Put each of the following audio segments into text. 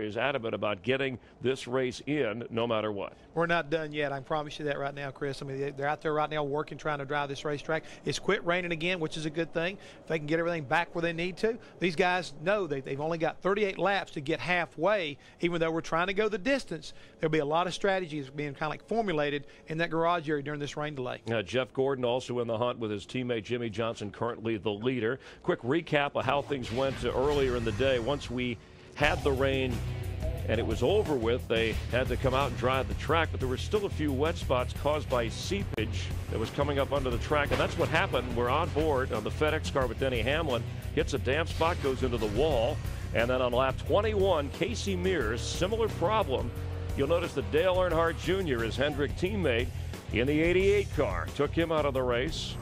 is adamant about getting this race in no matter what. We're not done yet. I can promise you that right now, Chris. I mean, they're out there right now working, trying to drive this racetrack. It's quit raining again, which is a good thing. If they can get everything back where they need to. These guys know they've only got 38 laps to get halfway, even though we're trying to go the distance. There'll be a lot of strategies being kind of like formulated in that garage area during this rain delay. Jeff Gordon also in the hunt with his teammate Jimmie Johnson, currently the leader. Quick recap of how things went earlier in the day. Once we had the rain and it was over with, they had to come out and dry the track, but there were still a few wet spots caused by seepage that was coming up under the track, and that's what happened. We're on board on the FedEx car with Denny Hamlin, hits a damp spot, goes into the wall, and then on lap 21, Casey Mears, similar problem. You'll notice that Dale Earnhardt Jr., his Hendrick teammate, in the 88 car, took him out of the race.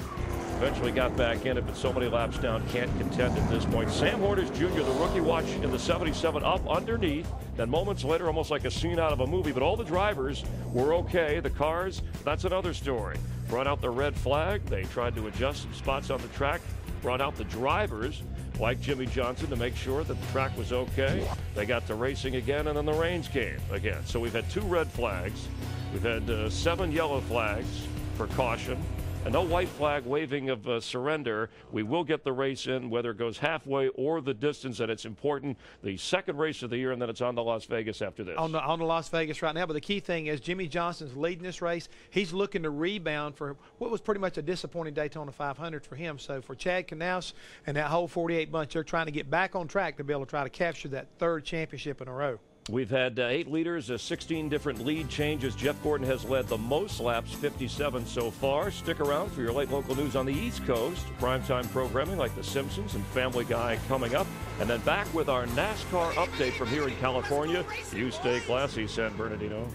Eventually got back in it, but so many laps down, can't contend at this point. Sam Hornish Jr., the rookie, watch in the 77 up underneath. Then moments later, almost like a scene out of a movie, but all the drivers were okay. The cars, that's another story. Brought out the red flag. They tried to adjust some spots on the track. Brought out the drivers, like Jimmie Johnson, to make sure that the track was okay. They got to racing again, and then the rains came again. So we've had 2 red flags. We've had 7 yellow flags for caution. And no white flag waving of surrender. We will get the race in, whether it goes halfway or the distance, and it's important. The second race of the year, and then it's on to Las Vegas after this. On the Las Vegas right now, but the key thing is Jimmie Johnson's leading this race. He's looking to rebound for what was pretty much a disappointing Daytona 500 for him. So for Chad Knaus and that whole 48 bunch, they're trying to get back on track to be able to try to capture that 3rd championship in a row. We've had 8 leaders, 16 different lead changes. Jeff Gordon has led the most laps, 57 so far. Stick around for your late local news on the East Coast. Primetime programming like The Simpsons and Family Guy coming up. And then back with our NASCAR update from here in California. You stay classy, San Bernardino.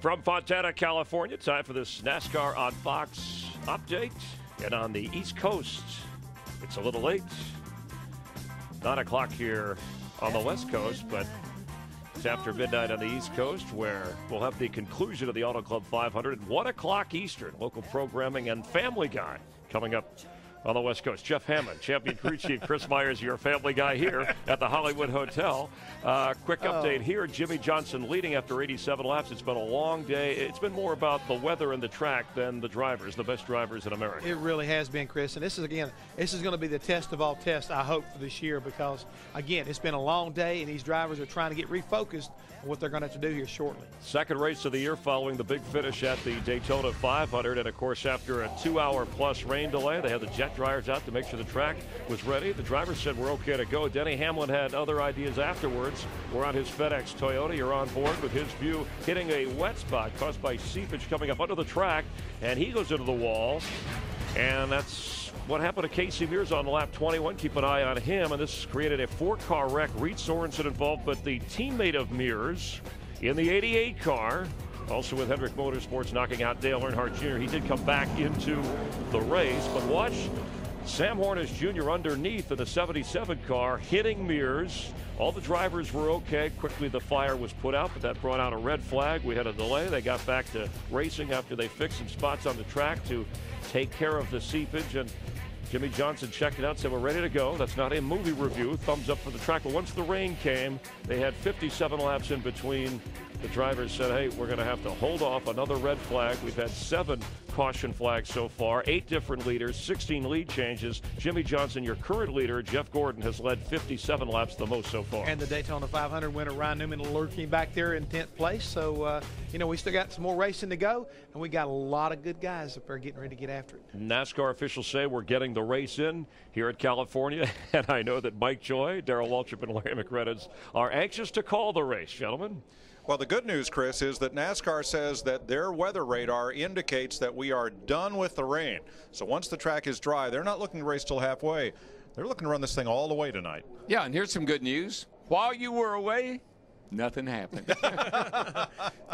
From Fontana, California, time for this NASCAR on Fox update. And on the East Coast, it's a little late. 9 o'clock here on the West Coast, but it's after midnight on the East Coast, where we'll have the conclusion of the Auto Club 500 at 1 o'clock Eastern. Local programming and Family Guy coming up on the West Coast. Jeff Hammond, champion crew chief. Chris Myers, your Family Guy here at the Hollywood Hotel. Quick update here. Jimmie Johnson leading after 87 laps. It's been a long day. It's been more about the weather and the track than the drivers, the best drivers in America. It really has been, Chris. And this is going to be the test of all tests, I hope, for this year, because, again, it's been a long day, and these drivers are trying to get refocused on what they're going to have to do here shortly. Second race of the year following the big finish at the Daytona 500. And, of course, after a 2-hour-plus rain delay, they had the jet dryers out to make sure the track was ready. The driver said we're okay to go. Denny Hamlin had other ideas afterwards. We're on his FedEx Toyota. You're on board with his view, hitting a wet spot caused by seepage coming up under the track, and he goes into the wall. And that's what happened to Casey Mears on lap 21. Keep an eye on him, and this created a 4-car wreck. Reed Sorensen involved, but the teammate of Mears in the 88 car, also with Hendrick Motorsports, knocking out Dale Earnhardt Jr. He did come back into the race, but watch Sam Hornish Jr. underneath in the 77 car, hitting Mears. All the drivers were okay. Quickly the fire was put out, but that brought out a red flag. We had a delay. They got back to racing after they fixed some spots on the track to take care of the seepage. And Jimmie Johnson checked it out, said we're ready to go. That's not a movie review. Thumbs up for the track. But once the rain came, they had 57 laps in between. The drivers said, hey, we're going to have to hold off. Another red flag. We've had 7 caution flags so far, 8 different leaders, 16 lead changes. Jimmie Johnson, your current leader. Jeff Gordon has led 57 laps, the most so far. And the Daytona 500 winner, Ryan Newman, lurking back there in 10th place. So, we still got some more racing to go, and we got a lot of good guys up there getting ready to get after it. NASCAR officials say we're getting the race in here at California, and I know that Mike Joy, Darrell Waltrip, and Larry McReynolds are anxious to call the race, gentlemen. Well, the good news, Chris, is that NASCAR says that their weather radar indicates that we are done with the rain. So once the track is dry, they're not looking to race till halfway. They're looking to run this thing all the way tonight. Yeah, and here's some good news. While you were away, nothing happened.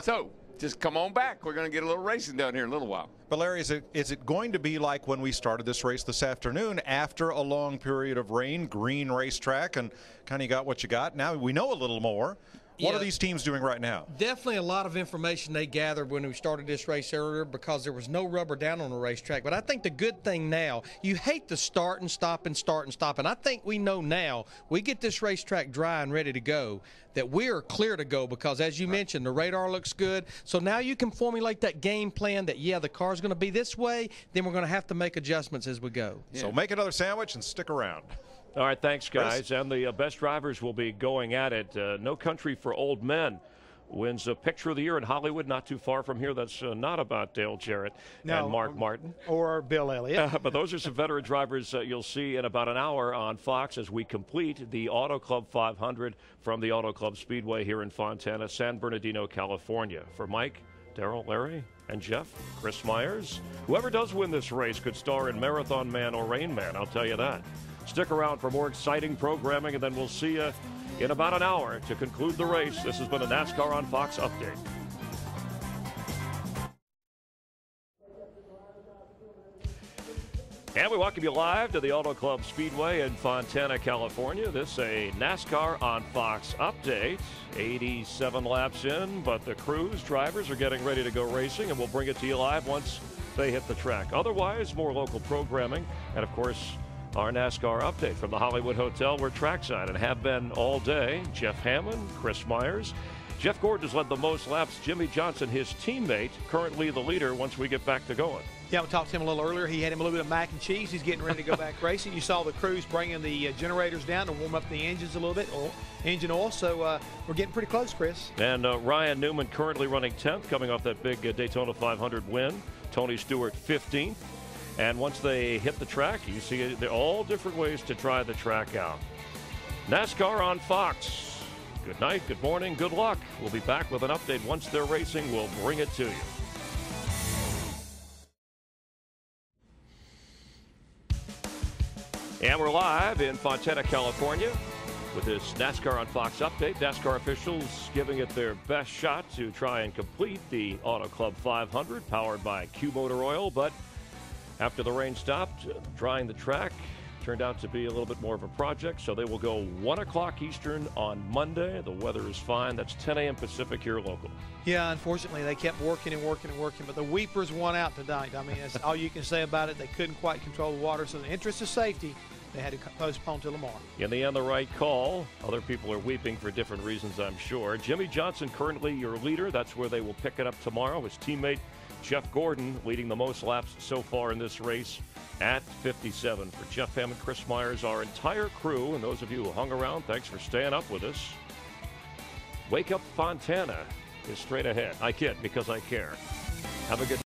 So just come on back. We're going to get a little racing down here in a little while. But, Larry, is it going to be like when we started this race this afternoon after a long period of rain, green racetrack, and kind of got what you got? Now we know a little more. What are these teams doing right now? Definitely a lot of information they gathered when we started this race earlier because there was no rubber down on the racetrack. But I think the good thing now, you hate to start and stop and start and stop. And I think we know now, we get this racetrack dry and ready to go, that we are clear to go because, as you mentioned, the radar looks good. So now you can formulate that game plan that, yeah, the car's going to be this way, then we're going to have to make adjustments as we go. Yeah. So make another sandwich and stick around. All right, thanks, guys. And the best drivers will be going at it. No Country for Old Men wins a Picture of the Year in Hollywood, not too far from here. That's not about Dale Jarrett and Mark Martin. Or Bill Elliott. But those are some veteran drivers you'll see in about an hour on Fox as we complete the Auto Club 500 from the Auto Club Speedway here in Fontana, San Bernardino, California. For Mike, Daryl, Larry, and Jeff, Chris Myers, whoever does win this race could star in Marathon Man or Rain Man, I'll tell you that. Stick around for more exciting programming, and then we'll see you in about an hour to conclude the race. This has been a NASCAR on Fox update. And we welcome you live to the Auto Club Speedway in Fontana, California. This is a NASCAR on Fox update. 87 laps in, but the Cruise drivers are getting ready to go racing, and we'll bring it to you live once they hit the track. Otherwise, more local programming, and of course, our NASCAR update from the Hollywood Hotel. We're trackside and have been all day. Jeff Hammond, Chris Myers. Jeff Gordon has led the most laps. Jimmy Johnson, his teammate, currently the leader once we get back to going. Yeah, we talked to him a little earlier. He had him a little bit of mac and cheese. He's getting ready to go back racing. You saw the crews bringing the generators down to warm up the engines a little bit, engine oil. So we're getting pretty close, Chris. And Ryan Newman currently running 10th, coming off that big Daytona 500 win. Tony Stewart 15th. And once they hit the track, you see they're all different ways to try the track out. NASCAR on Fox. Good night, good morning, good luck. We'll be back with an update once they're racing. We'll bring it to you. And we're live in Fontana, California with this NASCAR on Fox update. NASCAR officials giving it their best shot to try and complete the Auto Club 500 powered by Q Motor Oil, but after the rain stopped, drying the track turned out to be a little bit more of a project, so they will go 1 o'clock Eastern on Monday. The weather is fine. That's 10 a.m. Pacific here local. Yeah, unfortunately, they kept working and working and working, but the Weepers won out tonight. I mean, that's all you can say about it. They couldn't quite control the water, so in the interest of safety, they had to postpone till tomorrow. In the end, the right call. Other people are weeping for different reasons, I'm sure. Jimmy Johnson, currently your leader. That's where they will pick it up tomorrow. His teammate Jeff Gordon leading the most laps so far in this race at 57. For Jeff Hammond, Chris Myers, our entire crew, and those of you who hung around, thanks for staying up with us. Wake Up Fontana is straight ahead. I kid because I care. Have a good